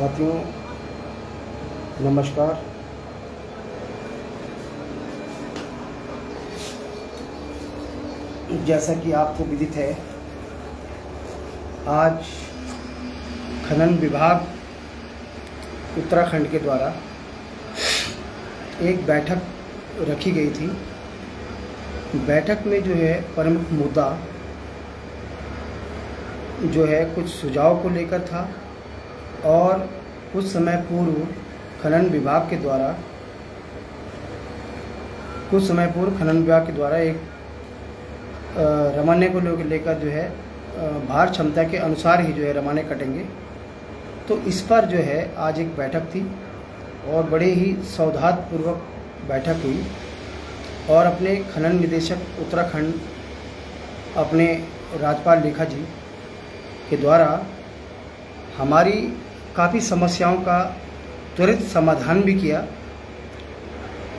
साथियों नमस्कार। जैसा कि आपको विदित है, आज खनन विभाग उत्तराखंड के द्वारा एक बैठक रखी गई थी। बैठक में जो है प्रमुख मुद्दा जो है कुछ सुझाव को लेकर था और कुछ समय पूर्व खनन विभाग के द्वारा एक रवाने को लेकर जो है भार क्षमता के अनुसार ही जो है रवाने कटेंगे। तो इस पर जो है आज एक बैठक थी और बड़े ही सौहार्दपूर्वक बैठक हुई और अपने खनन निदेशक उत्तराखंड अपने राजपाल लेखा जी के द्वारा हमारी काफ़ी समस्याओं का त्वरित समाधान भी किया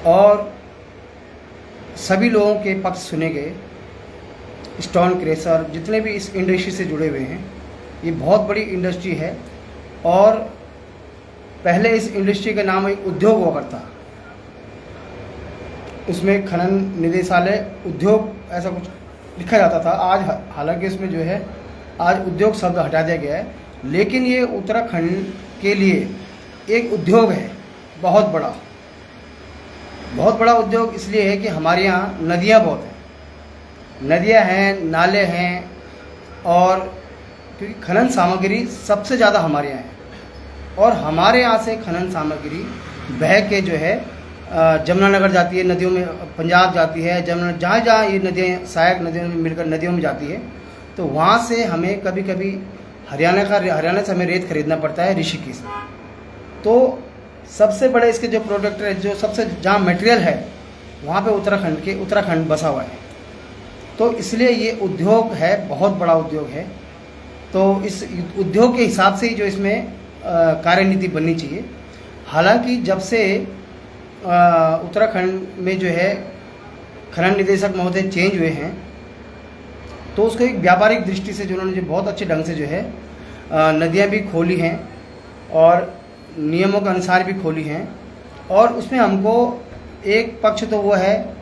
और सभी लोगों के पक्ष सुने गए। स्टोन क्रेशर जितने भी इस इंडस्ट्री से जुड़े हुए हैं, ये बहुत बड़ी इंडस्ट्री है और पहले इस इंडस्ट्री का नाम एक उद्योग हुआ करता, उसमें खनन निदेशालय उद्योग ऐसा कुछ लिखा जाता था। आज हालांकि इसमें जो है आज उद्योग शब्द हटा दिया गया है, लेकिन ये उत्तराखंड के लिए एक उद्योग है, बहुत बड़ा उद्योग इसलिए है कि हमारे यहाँ नदियाँ बहुत हैं, नदियाँ हैं, नाले हैं और क्योंकि खनन सामग्री सबसे ज़्यादा हमारे यहाँ है और हमारे यहाँ से खनन सामग्री बह के जो है जमुनानगर जाती है, नदियों में पंजाब जाती है, जमुना जहाँ ये नदियाँ सहायक नदियों में मिलकर नदियों में जाती है। तो वहाँ से हमें कभी कभी हरियाणा से हमें रेत खरीदना पड़ता है ऋषिकेश में। तो सबसे बड़े इसके जो प्रोडक्ट है, जो सबसे जहाँ मटेरियल है वहाँ पे उत्तराखंड बसा हुआ है। तो इसलिए ये उद्योग है, बहुत बड़ा उद्योग है। तो इस उद्योग के हिसाब से ही जो इसमें कार्यनीति बननी चाहिए। हालांकि जब से उत्तराखंड में जो है खनन निदेशक महोदय चेंज हुए हैं, तो उसको एक व्यापारिक दृष्टि से जो उन्होंने जो बहुत अच्छे ढंग से जो है नदियाँ भी खोली हैं और नियमों के अनुसार भी खोली हैं। और उसमें हमको एक पक्ष तो वो है,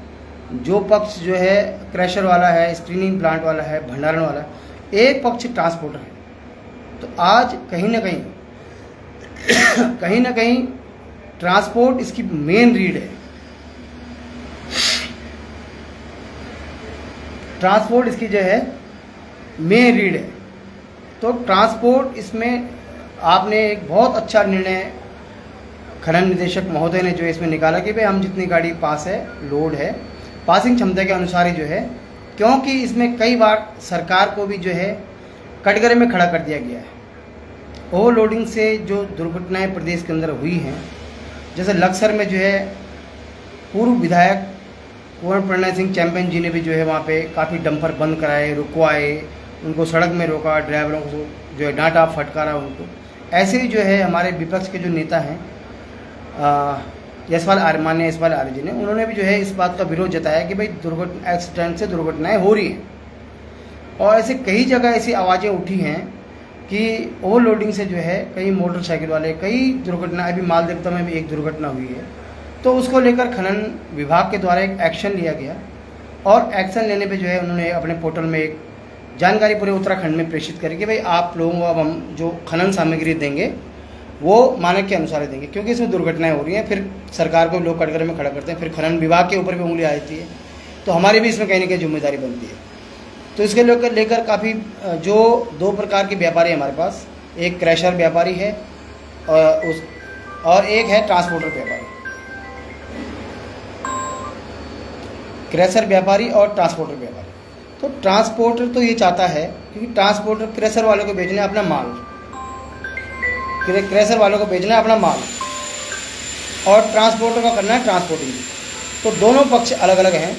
जो पक्ष जो है क्रैशर वाला है, स्क्रीनिंग प्लांट वाला है, भंडारण वाला है, एक पक्ष ट्रांसपोर्टर है। तो आज कहीं ना कहीं ट्रांसपोर्ट इसकी मेन रीड है, ट्रांसपोर्ट इसकी जो है मेन रीड है। तो ट्रांसपोर्ट इसमें आपने एक बहुत अच्छा निर्णय खनन निदेशक महोदय ने जो इसमें निकाला कि भाई हम जितनी गाड़ी पास है, लोड है, पासिंग क्षमता के अनुसार ही जो है, क्योंकि इसमें कई बार सरकार को भी जो है कटघरे में खड़ा कर दिया गया है। ओवरलोडिंग से जो दुर्घटनाएं प्रदेश के अंदर हुई हैं, जैसे लक्सर में जो है पूर्व विधायक कुंवर प्रणय सिंह चैंपियन जी ने भी जो है वहाँ पे काफ़ी डंपर बंद कराए, रुकवाए, उनको सड़क में रोका, ड्राइवरों को जो है डांटा फटकारा उनको। ऐसे ही जो है हमारे विपक्ष के जो नेता हैं यशपाल आर्य जी ने, उन्होंने भी जो है इस बात का विरोध जताया कि भाई एक्सीडेंट से दुर्घटनाएं हो रही हैं। और ऐसे कई जगह ऐसी आवाज़ें उठी हैं कि ओवरलोडिंग से जो है कई मोटरसाइकिल वाले, कई दुर्घटना, अभी मालदेवता में भी एक दुर्घटना हुई है। तो उसको लेकर खनन विभाग के द्वारा एक एक्शन लिया गया और एक्शन लेने पे जो है उन्होंने अपने पोर्टल में एक जानकारी पूरे उत्तराखंड में प्रेषित करी कि भाई आप लोगों को अब हम जो खनन सामग्री देंगे वो मानक के अनुसार देंगे, क्योंकि इसमें दुर्घटनाएं हो रही हैं। फिर सरकार को लोग कटघरे में खड़ा करते हैं, फिर खनन विभाग के ऊपर भी उंगली आ जाती है। तो हमारी भी इसमें कहीं ना कहीं जिम्मेदारी बनती है। तो इसके लेकर काफ़ी जो दो प्रकार के व्यापारी हमारे पास, एक क्रैशर व्यापारी है और एक है ट्रांसपोर्टर व्यापारी। क्रैशर व्यापारी और ट्रांसपोर्टर व्यापारी। तो ट्रांसपोर्टर तो ये चाहता है, क्योंकि ट्रांसपोर्टर क्रैशर वालों को बेचना है अपना माल, क्रैशर वालों को बेचना है अपना माल और ट्रांसपोर्टर का करना है ट्रांसपोर्टिंग। तो दोनों पक्ष अलग अलग हैं।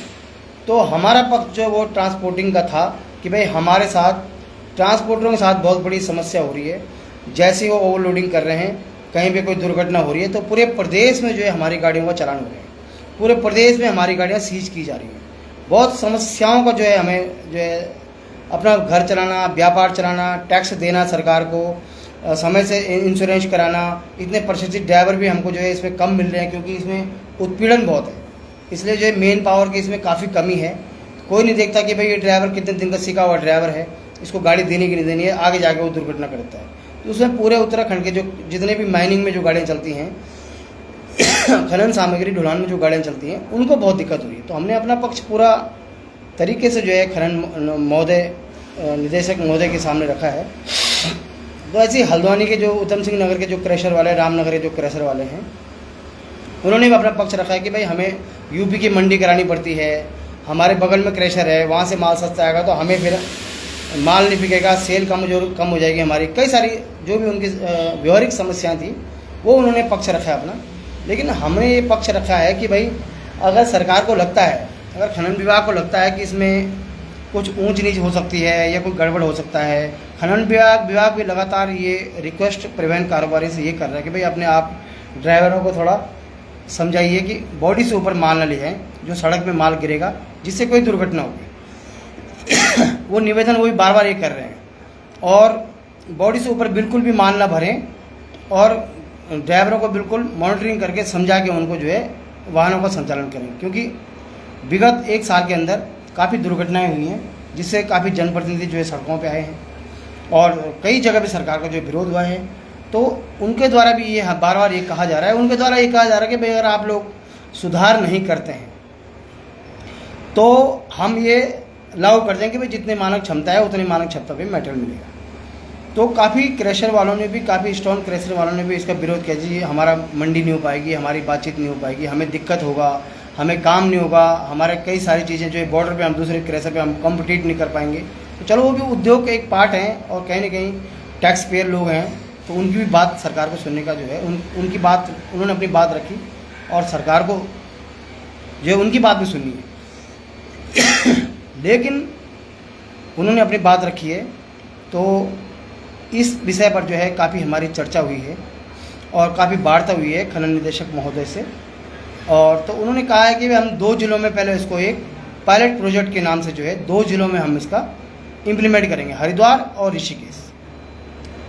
तो हमारा पक्ष जो वो ट्रांसपोर्टिंग का था कि भाई हमारे साथ ट्रांसपोर्टरों के साथ बहुत बड़ी समस्या हो रही है। जैसे वो ओवरलोडिंग कर रहे हैं, कहीं पे कोई दुर्घटना हो रही है, तो पूरे प्रदेश में जो है हमारी गाड़ियों का चालान हो रहे हैं, पूरे प्रदेश में हमारी गाड़ियाँ सीज की जा रही हैं। बहुत समस्याओं का जो है हमें जो है अपना घर चलाना, व्यापार चलाना, टैक्स देना सरकार को समय से इंश्योरेंस कराना, इतने प्रशिक्षित ड्राइवर भी हमको जो है इसमें कम मिल रहे हैं क्योंकि इसमें उत्पीड़न बहुत है, इसलिए जो है मेन पावर की इसमें काफ़ी कमी है। कोई नहीं देखता कि भाई ये ड्राइवर कितने दिन का सीखा हुआ ड्राइवर है, इसको गाड़ी देनी कि नहीं देनी है, आगे जाके वो दुर्घटना करता है। तो उसमें पूरे उत्तराखंड के जो जितने भी माइनिंग में जो गाड़ियाँ चलती हैं, खनन सामग्री ढुलान में जो गाड़ियाँ चलती हैं, उनको बहुत दिक्कत हो रही है। तो हमने अपना पक्ष पूरा तरीके से जो है खनन महोदय निदेशक महोदय के सामने रखा है। तो ऐसे ही हल्द्वानी के जो उत्तम सिंह नगर के जो क्रशर वाले, रामनगर के जो क्रशर वाले हैं, उन्होंने भी अपना पक्ष रखा है कि भाई हमें यूपी की मंडी करानी पड़ती है, हमारे बगल में क्रशर है, वहाँ से माल सस्ता आएगा तो हमें फिर माल नहीं बिकेगा, सेल कम हो जाएगी हमारी। कई सारी जो भी उनकी व्यवहारिक समस्याएं थी वो उन्होंने पक्ष रखा है अपना। लेकिन हमने ये पक्ष रखा है कि भाई अगर सरकार को लगता है, अगर खनन विभाग को लगता है कि इसमें कुछ ऊंच नीच हो सकती है या कोई गड़बड़ हो सकता है, खनन विभाग भी लगातार ये रिक्वेस्ट प्रिवेंट कारोबारी से ये कर रहा है कि भाई अपने आप ड्राइवरों को थोड़ा समझाइए कि बॉडी से ऊपर माल न ले जाएँ, जो सड़क में माल गिरेगा जिससे कोई दुर्घटना होगी। वो निवेदन वो भी बार बार ये कर रहे हैं। और बॉडी से ऊपर बिल्कुल भी माल ना भरें और ड्राइवरों को बिल्कुल मॉनिटरिंग करके समझा के उनको जो है वाहनों का संचालन करें, क्योंकि विगत 1 साल के अंदर काफ़ी दुर्घटनाएं हुई हैं जिससे काफ़ी जनप्रतिनिधि जो है सड़कों पे आए हैं और कई जगह पे सरकार का जो विरोध हुआ है। तो उनके द्वारा भी ये बार बार ये कहा जा रहा है, उनके द्वारा ये कहा जा रहा है कि भाई अगर आप लोग सुधार नहीं करते हैं तो हम ये लागू कर देंगे कि भाई जितने मानक क्षमता है उतनी मानक क्षमता पे मेटल मिलेगा। तो काफ़ी क्रशर वालों ने भी, काफ़ी स्टोन क्रशर वालों ने भी इसका विरोध किया जी हमारा मंडी नहीं हो पाएगी, हमारी बातचीत नहीं हो पाएगी, हमें दिक्कत होगा, हमें काम नहीं होगा, हमारे कई सारी चीज़ें जो है बॉर्डर पे हम दूसरे क्रशर पे हम कॉम्पिटिट नहीं कर पाएंगे। तो चलो वो भी उद्योग के एक पार्ट हैं और कहीं ना कहीं टैक्स पेयर लोग हैं, तो उनकी भी बात सरकार को सुनने का जो है उनकी बात, उन्होंने अपनी बात रखी और सरकार को जो है उनकी बात भी सुननी है। लेकिन उन्होंने अपनी बात रखी है तो इस विषय पर जो है काफ़ी हमारी चर्चा हुई है और काफ़ी वार्ता हुई है खनन निदेशक महोदय से। और तो उन्होंने कहा है कि हम 2 जिलों में पहले इसको एक पायलट प्रोजेक्ट के नाम से जो है 2 जिलों में हम इसका इम्प्लीमेंट करेंगे, हरिद्वार और ऋषिकेश।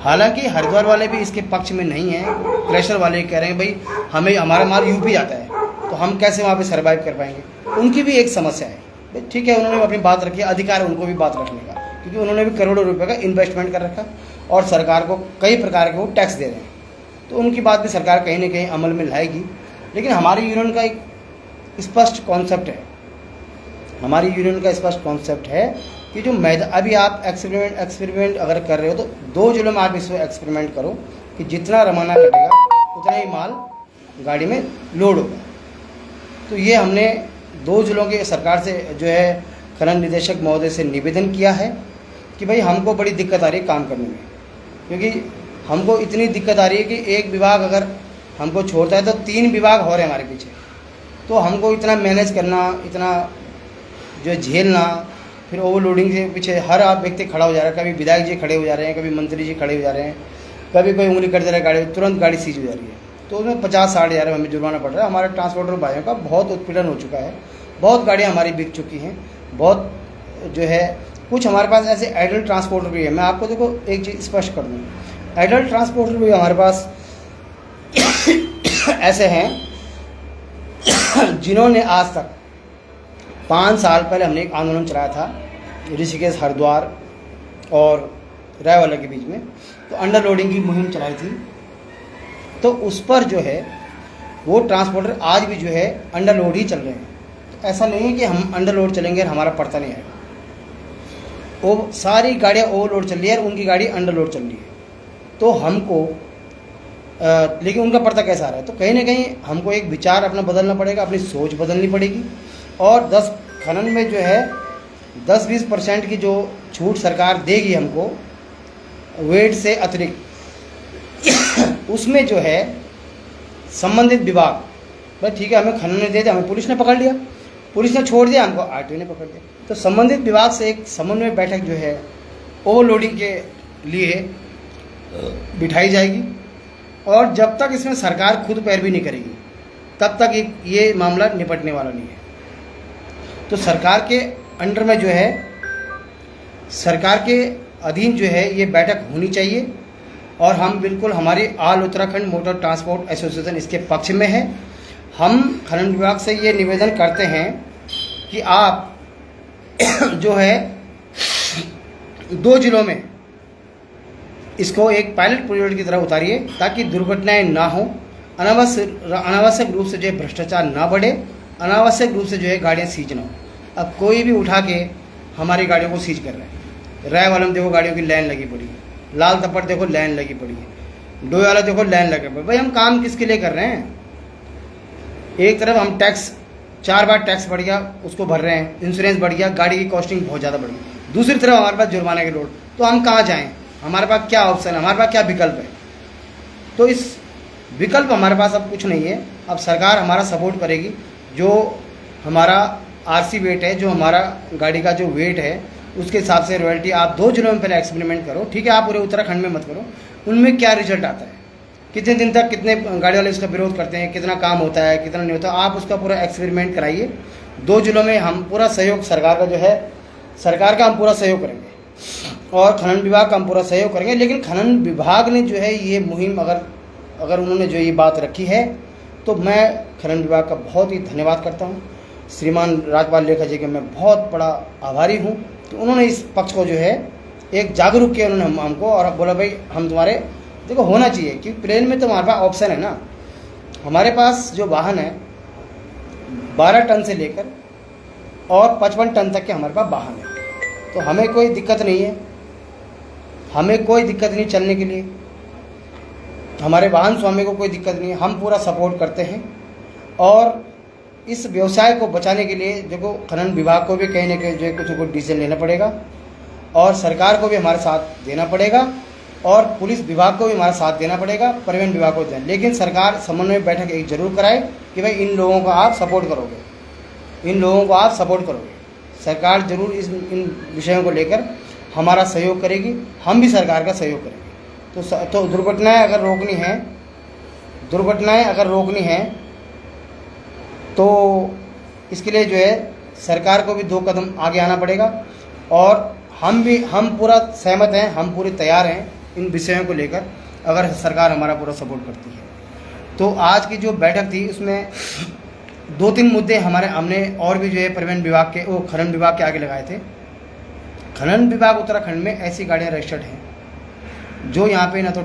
हालांकि हरिद्वार वाले भी इसके पक्ष में नहीं हैं, क्रशर वाले कह रहे हैं भाई हमें हमारा माल यूपी जाता है तो हम कैसे वहाँ पे सर्वाइव कर पाएंगे। उनकी भी एक समस्या है, ठीक है, उन्होंने अपनी बात रखी है, अधिकार है उनको भी बात रखने का, क्योंकि उन्होंने भी करोड़ों रुपए का इन्वेस्टमेंट कर रखा और सरकार को कई प्रकार के वो टैक्स दे रहे हैं। तो उनकी बात भी सरकार कहीं ना कहीं अमल में लाएगी। लेकिन हमारी यूनियन का एक स्पष्ट कॉन्सेप्ट है, हमारी यूनियन का स्पष्ट कॉन्सेप्ट है कि जो अभी आप एक्सपेरिमेंट अगर कर रहे हो तो 2 जिलों में आप इसको एक्सपेरिमेंट करो कि जितना रवाना कटेगा उतना ही माल गाड़ी में लोड होगा। तो ये हमने 2 जिलों के सरकार से जो है खनन निदेशक महोदय से निवेदन किया है कि भाई हमको बड़ी दिक्कत आ रही है काम करने में, क्योंकि हमको इतनी दिक्कत आ रही है कि एक विभाग अगर हमको छोड़ता है तो 3 विभाग हो रहे हैं हमारे पीछे। तो हमको इतना मैनेज करना, इतना जो है झेलना, फिर ओवरलोडिंग के पीछे हर आप व्यक्ति खड़ा हो जा रहा है, कभी विधायक जी खड़े हो जा रहे हैं, कभी मंत्री जी खड़े हो जा रहे हैं, कभी कोई उंगली कर दे रहा है गाड़ी, तुरंत गाड़ी सीज हो जा रही है। तो उसमें 50-60 हज़ार हमें जुर्माना पड़ रहा है। हमारे ट्रांसपोर्टर भाइयों का बहुत उत्पीड़न हो चुका है, बहुत गाड़ियाँ हमारी बिक चुकी हैं, बहुत जो है कुछ हमारे पास ऐसे आइडल ट्रांसपोर्टर भी है। मैं आपको देखो एक चीज़ स्पष्ट कर दूँ, आइडल ट्रांसपोर्टर भी हमारे पास ऐसे हैं जिन्होंने आज तक 5 साल पहले हमने एक आंदोलन चलाया था ऋषिकेश, हरिद्वार और रायवाला के बीच में, तो अंडर लोडिंग की मुहिम चलाई थी। तो उस पर जो है वो ट्रांसपोर्टर आज भी जो है अंडर लोड ही चल रहे हैं। तो ऐसा नहीं है कि हम अंडर लोड चलेंगे और हमारा पड़ता नहीं आएगा। वो सारी गाड़ियाँ ओवर लोड चल रही है और उनकी गाड़ी अंडर लोड चल रही है। तो हमको लेकिन उनका पड़ता कैसा आ रहा है, तो कहीं ना कहीं हमको एक विचार अपना बदलना पड़ेगा, अपनी सोच बदलनी पड़ेगी। और 10 खनन में जो है 10-20% की जो छूट सरकार देगी हमको वेट से अतिरिक्त, उसमें जो है संबंधित विभाग, भाई ठीक है हमें खनन ने दे दिया, हमें पुलिस ने पकड़ लिया, पुलिस ने छोड़ दिया, हमको आरटीओ ने पकड़ लिया, तो संबंधित विभाग से एक समन्वय बैठक जो है ओवरलोडिंग के लिए बिठाई जाएगी। और जब तक इसमें सरकार खुद पैरवी नहीं करेगी तब तक ये मामला निपटने वाला नहीं है। तो सरकार के अंडर में जो है, सरकार के अधीन जो है ये बैठक होनी चाहिए और हम बिल्कुल हमारी all Uttarakhand motor transport association इसके पक्ष में है। हम खनन विभाग से ये निवेदन करते हैं कि आप जो है 2 जिलों में इसको एक पायलट प्रोजेक्ट की तरह उतारिए, ताकि दुर्घटनाएं ना हो, अनावश्यक रूप से जो है भ्रष्टाचार ना बढ़े, अनावश्यक रूप से जो है गाड़ियाँ सीज ना हो। अब कोई भी उठा के हमारी गाड़ियों को सीज कर रहा है। राय वालों में देखो गाड़ियों की लाइन लगी पड़ी है, लाल तपड़ देखो लाइन लगी पड़ी है, डोई वाला देखो लाइन लगे पड़ी। भाई हम काम किसके लिए कर रहे हैं? एक तरफ हम टैक्स 4 बार टैक्स बढ़ गया उसको भर रहे हैं, इंश्योरेंस बढ़ गया, गाड़ी की कॉस्टिंग बहुत ज़्यादा बढ़ गई, दूसरी तरफ हमारे पास जुर्माने की लोड। तो हम कहाँ जाएँ? हमारे पास क्या ऑप्शन है, हमारे पास क्या विकल्प है? तो इस विकल्प हमारे पास अब कुछ नहीं है। अब सरकार हमारा सपोर्ट करेगी। जो हमारा आरसी वेट है, जो हमारा गाड़ी का जो वेट है, उसके हिसाब से रॉयल्टी आप 2 जिलों में पहले एक्सपेरिमेंट करो, ठीक है? आप पूरे उत्तराखंड में मत करो। उनमें क्या रिजल्ट आता है, कितने दिन तक कितने गाड़ी वाले इसका विरोध करते हैं, कितना काम होता है, कितना नहीं होता, आप उसका पूरा एक्सपेरिमेंट कराइए। 2 जिलों में हम पूरा सहयोग सरकार का जो है, सरकार का हम पूरा सहयोग करेंगे और खनन विभाग का हम पूरा सहयोग करेंगे। लेकिन खनन विभाग ने जो है ये मुहिम अगर उन्होंने जो ये बात रखी है, तो मैं खनन विभाग का बहुत ही धन्यवाद करता हूँ। श्रीमान राजपाल लेखा जी के मैं बहुत बड़ा आभारी हूँ कि उन्होंने इस पक्ष को जो है एक जागरूक किया उन्होंने हमको, और बोला भाई हम तुम्हारे देखो होना चाहिए, क्योंकि प्लेन में तो हमारे पास ऑप्शन है ना। हमारे पास जो वाहन है 12 टन से लेकर और 55 टन तक के हमारे पास वाहन है, तो हमें कोई दिक्कत नहीं है, हमें कोई दिक्कत नहीं चलने के लिए, हमारे वाहन स्वामी को कोई दिक्कत नहीं है। हम पूरा सपोर्ट करते हैं और इस व्यवसाय को बचाने के लिए देखो खनन विभाग को भी कहीं ना कहीं जो है कुछ डिसीजन लेना पड़ेगा, और सरकार को भी हमारे साथ देना पड़ेगा, और पुलिस विभाग को भी हमारा साथ देना पड़ेगा, परिवहन विभाग को देना। लेकिन सरकार समन्वय बैठक एक जरूर कराए कि भाई इन लोगों को आप सपोर्ट करोगे, इन लोगों को आप सपोर्ट करोगे। सरकार जरूर इन विषयों को लेकर हमारा सहयोग करेगी, हम भी सरकार का सहयोग करेंगे। तो दुर्घटनाएं अगर रोकनी है तो इसके लिए जो है सरकार को भी 2 कदम आगे आना पड़ेगा, और हम पूरा सहमत हैं, हम पूरे तैयार हैं इन विषयों को लेकर, अगर सरकार हमारा पूरा सपोर्ट करती है। तो आज की जो बैठक थी उसमें 2-3 मुद्दे हमने और भी जो है परिवहन विभाग के खनन विभाग के आगे लगाए थे। खनन विभाग उत्तराखंड में ऐसी गाड़ियाँ रजिस्टर्ड हैं जो यहाँ पे ना तो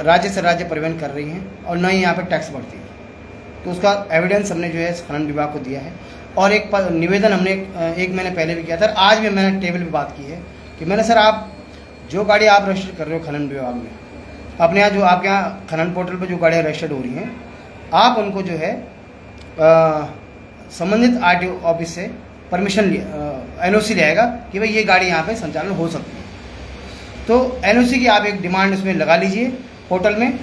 राज्य से राज्य परिवहन कर रही हैं और ना ही यहाँ पे टैक्स बढ़ती है, तो उसका एविडेंस हमने जो है खनन विभाग को दिया है। और एक निवेदन हमने 1 महीने पहले भी किया था, आज भी मैंने टेबल पे बात की है कि मैंने सर आप जो गाड़ी आप रजिस्टर कर रहे हो खनन विभाग में, अपने यहाँ जो आपके यहाँ खनन पोर्टल पर जो गाड़ियाँ रजिस्टर्ड हो रही हैं, आप उनको जो है संबंधित RTO ऑफिस से परमिशन NOC ले आएगा कि भाई ये गाड़ी यहाँ पे संचालन हो सकती है। तो NOC की आप एक डिमांड उसमें लगा लीजिए पोर्टल में,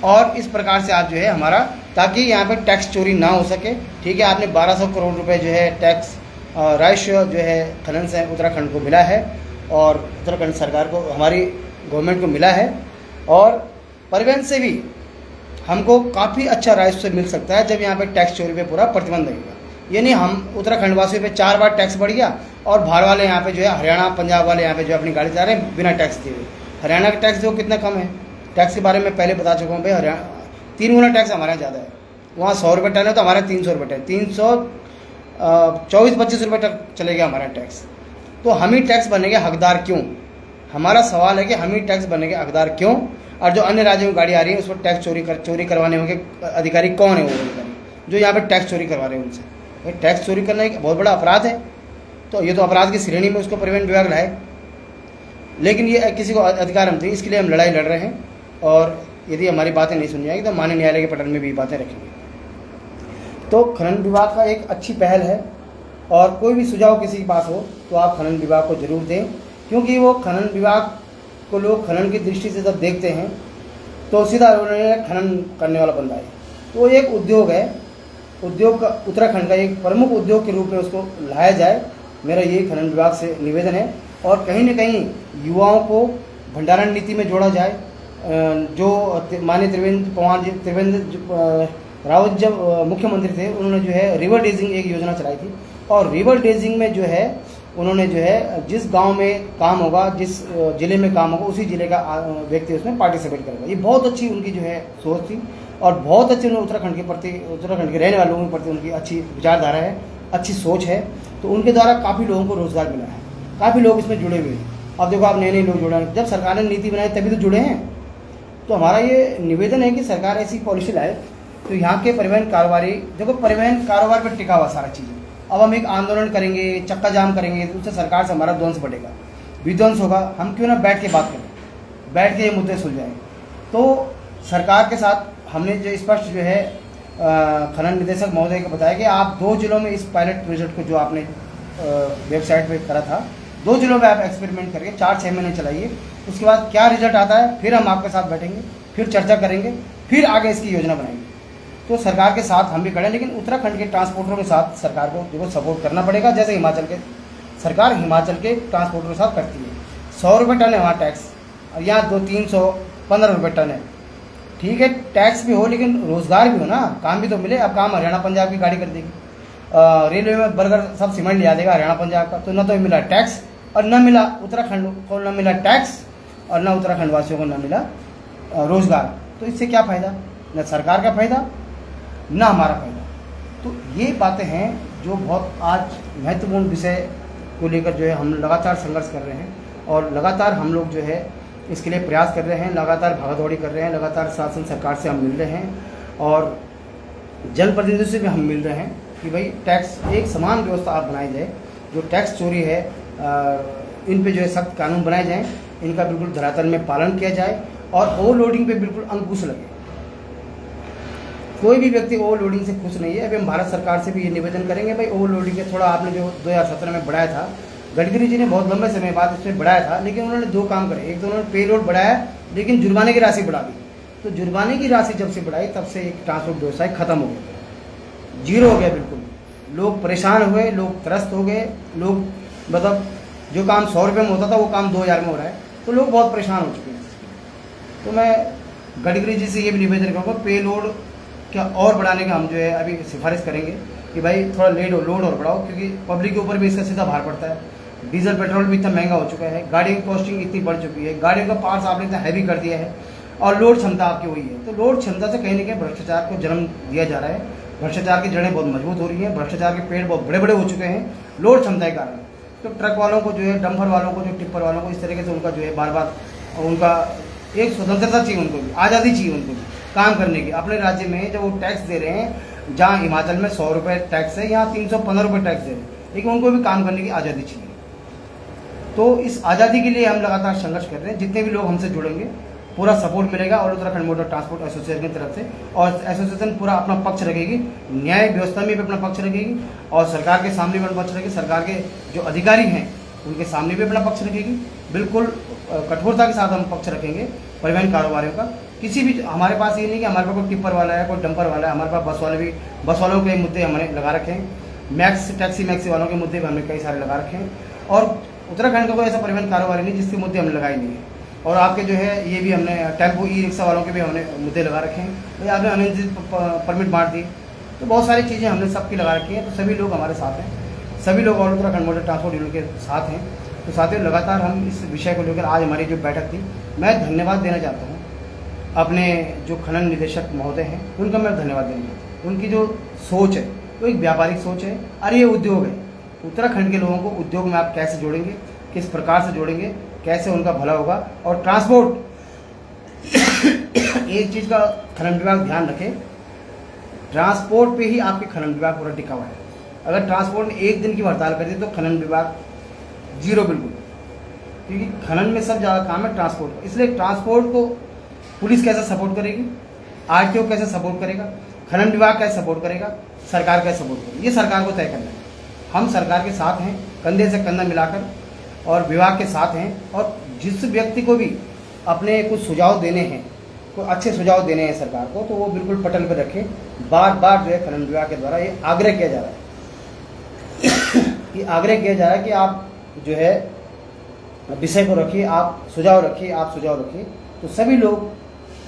और इस प्रकार से आप जो है हमारा, ताकि यहाँ पे टैक्स चोरी ना हो सके। ठीक है, आपने 1200 करोड़ रुपए जो है टैक्स राजस्व जो है खनन से उत्तराखंड को मिला है, और उत्तराखंड सरकार को, हमारी गवर्नमेंट को मिला है, और परिवहन से भी हमको काफ़ी अच्छा राजस्व मिल सकता है जब यहाँ पे टैक्स चोरी पे पूरा प्रतिबंध रहेगा। यानी हम उत्तराखंड वासियों पे 4 बार टैक्स बढ़ गया, और बाहर वाले यहाँ पे जो है हरियाणा पंजाब वाले यहाँ पे जो अपनी गाड़ी चला रहे हैं बिना टैक्स दिए हुए। हरियाणा का टैक्स जो कितना कम है, टैक्स के बारे में पहले बता चुका हूँ भाई, हरियाणा 3 गुना टैक्स हमारे यहाँ ज़्यादा है। वहाँ 100 रुपये टन है तो हमारे 300 रुपये टन, 324-25 रुपये तक चलेगा हमारा टैक्स। तो हम ही टैक्स बनने के हकदार क्यों? हमारा सवाल है कि हम ही टैक्स बनने के हकदार क्यों, और जो अन्य राज्यों में गाड़ी आ रही है उस पर टैक्स चोरी करवाने के अधिकारी कौन है? वो अधिकारी जो यहाँ पर टैक्स चोरी करवा रहे हैं उनसे। भाई टैक्स चोरी करना एक बहुत बड़ा अपराध है, तो ये तो अपराध की श्रेणी में उसको परिवहन विभाग लाए, लेकिन ये किसी को अधिकार हम थे, इसके लिए हम लड़ाई लड़ रहे हैं। और यदि हमारी बातें नहीं सुनी जाएगी तो माननीय न्यायालय के पटल में भी बातें रखेंगे। तो खनन विभाग का एक अच्छी पहल है, और कोई भी सुझाव किसी के पास हो तो आप खनन विभाग को जरूर दें, क्योंकि वो खनन विभाग को लोग खनन की दृष्टि से जब देखते हैं तो सीधा उन्होंने खनन करने वाला बंदा है। तो एक उद्योग है, उद्योग का उत्तराखंड का एक प्रमुख उद्योग के रूप में उसको लाया जाए, मेरा ये खनन विभाग से निवेदन है। और कहीं न कहीं युवाओं को भंडारण नीति में जोड़ा जाए। जो माननीय त्रिवेंद्र रावत जब मुख्यमंत्री थे, उन्होंने जो है रिवर डेजिंग एक योजना चलाई थी, और रिवर डेजिंग में जो है उन्होंने जो है जिस गांव में काम होगा, जिस ज़िले में काम होगा, उसी ज़िले का व्यक्ति उसमें पार्टिसिपेट करेगा। ये बहुत अच्छी उनकी जो है सोच थी और बहुत अच्छी उन्होंने उत्तराखंड के प्रति, उत्तराखंड के रहने वालों के प्रति उनकी अच्छी विचारधारा है, अच्छी सोच है। तो उनके द्वारा काफ़ी लोगों को रोज़गार मिला है, काफ़ी लोग इसमें जुड़े हुए हैं। अब देखो आप नए लोग जुड़े हैं, जब सरकार ने नीति बनाई तभी तो जुड़े हैं। तो हमारा ये निवेदन है कि सरकार ऐसी पॉलिसी लाए तो यहाँ के परिवहन कारोबारी, देखो परिवहन कारोबार पर टिका हुआ सारा चीज़। अब हम एक आंदोलन करेंगे, चक्का जाम करेंगे तो उससे सरकार से हमारा ध्वंस बढ़ेगा, विध्वंस होगा। हम क्यों ना बैठ के बात करें, बैठ के ये मुद्दे सुलझाएं। तो सरकार के साथ हमने जो स्पष्ट जो है खनन निदेशक महोदय को बताया कि आप 2 जिलों में इस पायलट प्रोजेक्ट को जो आपने वेबसाइट पे करा था, 2 जिलों में आप एक्सपेरिमेंट करके 4-6 महीने चलाइए। उसके बाद क्या रिजल्ट आता है फिर हम आपके साथ बैठेंगे, फिर चर्चा करेंगे, फिर आगे इसकी योजना बनाएंगे। तो सरकार के साथ हम भी खड़े हैं, लेकिन उत्तराखंड के ट्रांसपोर्टरों के साथ सरकार को देखो सपोर्ट करना पड़ेगा, जैसे सरकार हिमाचल के ट्रांसपोर्टरों के साथ करती है। 100 रुपये टन है वहाँ टैक्स, और यहाँ 200-315 रुपये टन है। ठीक है, टैक्स भी हो लेकिन रोज़गार भी हो ना, काम भी तो मिले। अब काम हरियाणा पंजाब की गाड़ी कर देगी, रेलवे में बर्गर सब सीमेंट लिया देगा हरियाणा पंजाब का, तो न तो मिला टैक्स और न मिला उत्तराखंड को, न मिला टैक्स और न उत्तराखंड वासियों को न मिला रोज़गार। तो इससे क्या फ़ायदा, न सरकार का फ़ायदा न हमारा फायदा। तो ये बातें हैं जो बहुत आज महत्वपूर्ण विषय को लेकर जो है हम लगातार संघर्ष कर रहे हैं और लगातार हम लोग जो है इसके लिए प्रयास कर रहे हैं, लगातार भागादौड़ी कर रहे हैं, लगातार शासन सरकार से हम मिल रहे हैं और जनप्रतिनिधियों से भी हम मिल रहे हैं कि भाई टैक्स एक समान व्यवस्था आप बनाई जाए। जो टैक्स चोरी है इन पे जो है सख्त कानून बनाए जाएँ, इनका बिल्कुल धरातल में पालन किया जाए और ओवरलोडिंग पे बिल्कुल अंकुश लगे। कोई भी व्यक्ति ओवरलोडिंग से खुश नहीं है। अभी हम भारत सरकार से भी ये निवेदन करेंगे भाई ओवरलोडिंग के थोड़ा आपने जो 2017 में बढ़ाया था, गडकरी जी ने बहुत लंबे समय बाद इसमें बढ़ाया था, लेकिन उन्होंने 2 काम करे। एक तो उन्होंने पे लोड बढ़ाया, लेकिन जुर्माने की राशि बढ़ा दी। तो जुर्माने की राशि जब से बढ़ाई तब से एक ट्रांसपोर्ट व्यवसाय खत्म हो गया, जीरो हो गया बिल्कुल। लोग परेशान हुए, लोग त्रस्त हो गए, लोग मतलब जो काम 100 रुपये में होता था वो काम 2000 में हो रहा है, तो लोग बहुत परेशान हो चुके हैं। तो मैं गडकरी जी से ये भी निवेदन करूँगा, पे लोड क्या और बढ़ाने का हम जो है अभी सिफारिश करेंगे कि भाई थोड़ा लोड और बढ़ाओ, क्योंकि पब्लिक के ऊपर भी इसका सीधा भार पड़ता है। डीजल पेट्रोल भी इतना महंगा हो चुका है, गाड़ी की कॉस्टिंग इतनी बढ़ चुकी है, गाड़ियों का पार्ट्स आपने इतना हैवी कर दिया है और लोड क्षमता आपकी वही है। तो लोड क्षमता से कहीं ना कहीं भ्रष्टाचार को जन्म दिया जा रहा है। भ्रष्टाचार की जड़ें बहुत मजबूत हो रही हैं, भ्रष्टाचार के पेड़ बहुत बड़े बड़े हो चुके हैं लोड क्षमता के कारण। तो ट्रक वालों को जो है, डंपर वालों को, जो टिप्पर वालों को, इस तरीके से उनका जो है बार बार उनका एक स्वतंत्रता चाहिए, उनको भी आज़ादी चाहिए, उनको भी काम करने की। अपने राज्य में जब वो टैक्स दे रहे हैं, जहाँ हिमाचल में 100 रुपये टैक्स है, यहाँ 315 रुपये टैक्स दे रहे हैं, लेकिन उनको भी काम करने की आज़ादी चाहिए। तो इस आज़ादी के लिए हम लगातार संघर्ष कर रहे हैं। जितने भी लोग हमसे जुड़ेंगे पूरा सपोर्ट मिलेगा और उत्तराखंड मोटर ट्रांसपोर्ट एसोसिएशन की तरफ से, और एसोसिएशन पूरा अपना पक्ष रखेगी, न्याय व्यवस्था में भी अपना पक्ष रखेगी और सरकार के सामने भी अपना पक्ष रखेगी, सरकार के जो अधिकारी हैं उनके सामने भी अपना पक्ष रखेगी। बिल्कुल कठोरता के साथ हम पक्ष रखेंगे परिवहन कारोबारियों का। किसी भी हमारे पास ये नहीं कि हमारे पास कोई टिप्पर वाला है, कोई डंपर वाला है, हमारे पास बस वालों के मुद्दे हमने लगा रखे हैं, टैक्सी वालों के मुद्दे भी हमने कई सारे लगा रखे हैं। और उत्तराखंड का कोई ऐसा परिवहन कारोबारी नहीं जिसके मुद्दे हमने लगाए नहीं है। और आपके जो है ये भी हमने टेम्पो ई रिक्शा वालों के भी हमने मुद्दे लगा रखे हैं, भाई आपने अनियंत्रित परमिट बांट दिए, तो बहुत सारी चीज़ें हमने सबकी लगा रखी हैं। तो सभी लोग हमारे साथ हैं, सभी लोग और उत्तराखंड मोटर ट्रांसपोर्ट यूनियन के साथ हैं। तो साथियों लगातार हम इस विषय को लेकर आज हमारी जो बैठक थी, मैं धन्यवाद देना चाहता हूँ अपने जो खनन निदेशक महोदय हैं, उनका मैं धन्यवाद देना चाहता हूँ। उनकी जो सोच है वो एक व्यापारिक सोच है। अरे ये उद्योग है, उत्तराखंड के लोगों को उद्योग में आप कैसे जोड़ेंगे, किस प्रकार से जोड़ेंगे, कैसे उनका भला होगा। और ट्रांसपोर्ट एक चीज़ का खनन विभाग ध्यान रखे, ट्रांसपोर्ट पे ही आपके खनन विभाग पूरा टिका हुआ है। अगर ट्रांसपोर्ट ने एक दिन की हड़ताल कर दी तो खनन विभाग जीरो बिल्कुल, क्योंकि खनन में सब ज़्यादा काम है ट्रांसपोर्ट का। इसलिए ट्रांसपोर्ट को पुलिस कैसे सपोर्ट करेगी, आरटीओ कैसे सपोर्ट करेगा, खनन विभाग कैसे सपोर्ट करेगा, सरकार कैसे सपोर्ट करेगी, ये सरकार को तय करना है। हम सरकार के साथ हैं, कंधे से कंधा मिलाकर, और विभाग के साथ हैं। और जिस व्यक्ति को भी अपने कुछ सुझाव देने हैं, कोई अच्छे सुझाव देने हैं सरकार को, तो वो बिल्कुल पटल पर रखें। बार बार जो है खनन विभाग के द्वारा ये आग्रह किया जा रहा है कि आग्रह किया जा रहा है कि आप जो है विषय को रखिए, आप सुझाव रखिए, आप सुझाव रखिए। तो सभी लोग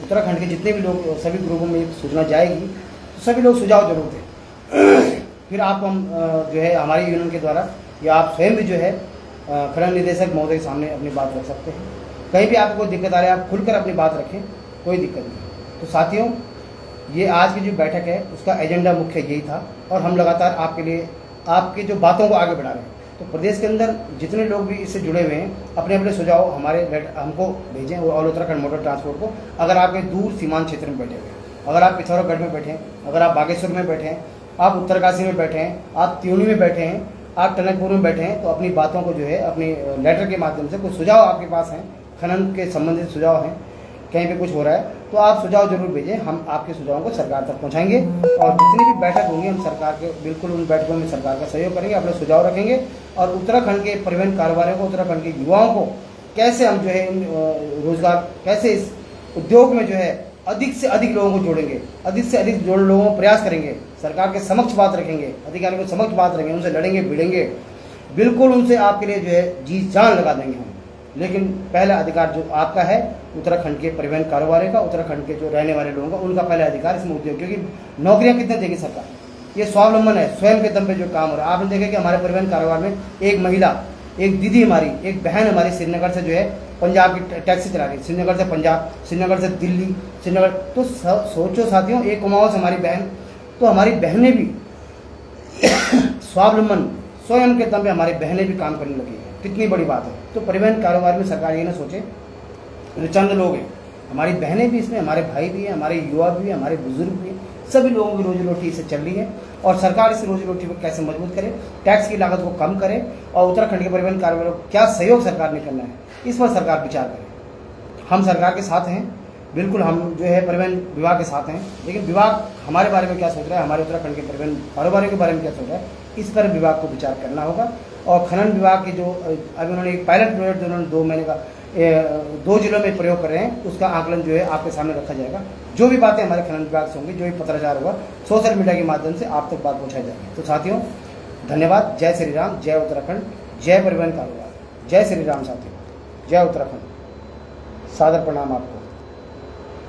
उत्तराखंड के जितने भी लोग, सभी ग्रुपों में सूचना जाएगी, तो सभी लोग सुझाव जरूर दें। फिर आपको हम जो है हमारी यूनियन के द्वारा या आप स्वयं भी जो है खनन निदेशक महोदय के सामने अपनी बात रख सकते हैं। कहीं भी आपको कोई दिक्कत आ रही है, आप खुलकर अपनी बात रखें, कोई दिक्कत नहीं। तो साथियों, ये आज की जो बैठक है उसका एजेंडा मुख्य यही था, और हम लगातार आपके लिए आपकी जो बातों को आगे बढ़ा रहे हैं। तो प्रदेश के अंदर जितने लोग भी इससे जुड़े हुए हैं, अपने अपने सुझाव हमको भेजें, ऑल उत्तराखंड मोटर ट्रांसपोर्ट को। अगर आपके दूर सीमांत क्षेत्र में बैठे हुए हैं, अगर आप पिथौरागढ़ में बैठे हैं, अगर आप बागेश्वर में बैठे हैं, आप उत्तरकाशी में बैठे हैं, आप त्यूनी में बैठे हैं, आप टनकपुर में बैठे हैं, तो अपनी बातों को जो है अपनी लेटर के माध्यम से, कुछ सुझाव आपके पास हैं, खनन के संबंधित सुझाव हैं, कहीं पे कुछ हो रहा है तो आप सुझाव जरूर भेजें। हम आपके सुझावों को सरकार तक पहुंचाएंगे, और जितनी भी बैठक होंगी हम सरकार के बिल्कुल उन बैठकों में सरकार का सहयोग करेंगे, अपने सुझाव रखेंगे, और उत्तराखंड के परिवहन कारोबारियों को, उत्तराखंड के युवाओं को कैसे हम जो है रोजगार, कैसे इस उद्योग में जो है अधिक से अधिक लोगों को जोड़ेंगे, अधिक से अधिक लोगों को प्रयास करेंगे, सरकार के समक्ष बात रखेंगे, अधिकारियों के समक्ष बात रखेंगे, उनसे लड़ेंगे भिड़ेंगे, बिल्कुल उनसे आपके लिए जो है जी जान लगा देंगे हम। लेकिन पहला अधिकार जो आपका है उत्तराखंड के परिवहन कारोबारी का, उत्तराखंड के जो रहने वाले लोगों का, उनका पहला अधिकार इसमें उद्योग, क्योंकि नौकरियां कितने देगी सरकार, ये स्वावलंबन है, स्वयं के दम पे जो काम हो रहा है। आपने देखा कि हमारे परिवहन कारोबार में एक महिला, एक दीदी हमारी, एक बहन हमारी श्रीनगर से जो है पंजाब की टैक्सी चला रही, श्रीनगर से पंजाब, श्रीनगर से दिल्ली, श्रीनगर। तो सोचो साथियों, एक कुमाऊं से हमारी बहन, तो हमारी बहनें भी स्वावलंबन, स्वयं के दम पे हमारी बहनें भी काम करने लगी है, कितनी बड़ी बात है। तो परिवहन कारोबार में सरकार ये ना सोचे चंद लोग हैं, हमारी बहनें भी इसमें, हमारे भाई भी हैं, हमारे युवा भी हैं, हमारे बुजुर्ग भी हैं, सभी लोगों की रोजी रोटी इससे चल रही है। और सरकार इस रोजी रोटी को कैसे मजबूत करे, टैक्स की लागत को कम करे, और उत्तराखंड के परिवहन कारोबार को क्या सहयोग सरकार ने करना है, इस पर सरकार विचार करे। हम सरकार के साथ हैं, बिल्कुल हम जो है परिवहन विभाग के साथ हैं, लेकिन विभाग हमारे बारे में क्या सोच रहा है, हमारे उत्तराखंड के परिवहन कारोबारियों के बारे में क्या सोच रहा है, इस पर विभाग को विचार करना होगा। और खनन विभाग के जो अभी उन्होंने एक पायलट प्रोजेक्ट जो उन्होंने 2 महीने का 2 जिलों में प्रयोग कर रहे हैं, उसका आकलन जो है आपके सामने रखा जाएगा। जो भी बातें हमारे खनन विभाग से होंगी, जो भी पत्राचार होगा, सोशल मीडिया के माध्यम से आप तक बात पहुँचाई जाएगी। तो साथियों, धन्यवाद। जय श्री राम, जय उत्तराखंड, जय परिवहन कारोबार, जय श्री राम साथियों, जय उत्तराखंड, सादर प्रणाम आपको।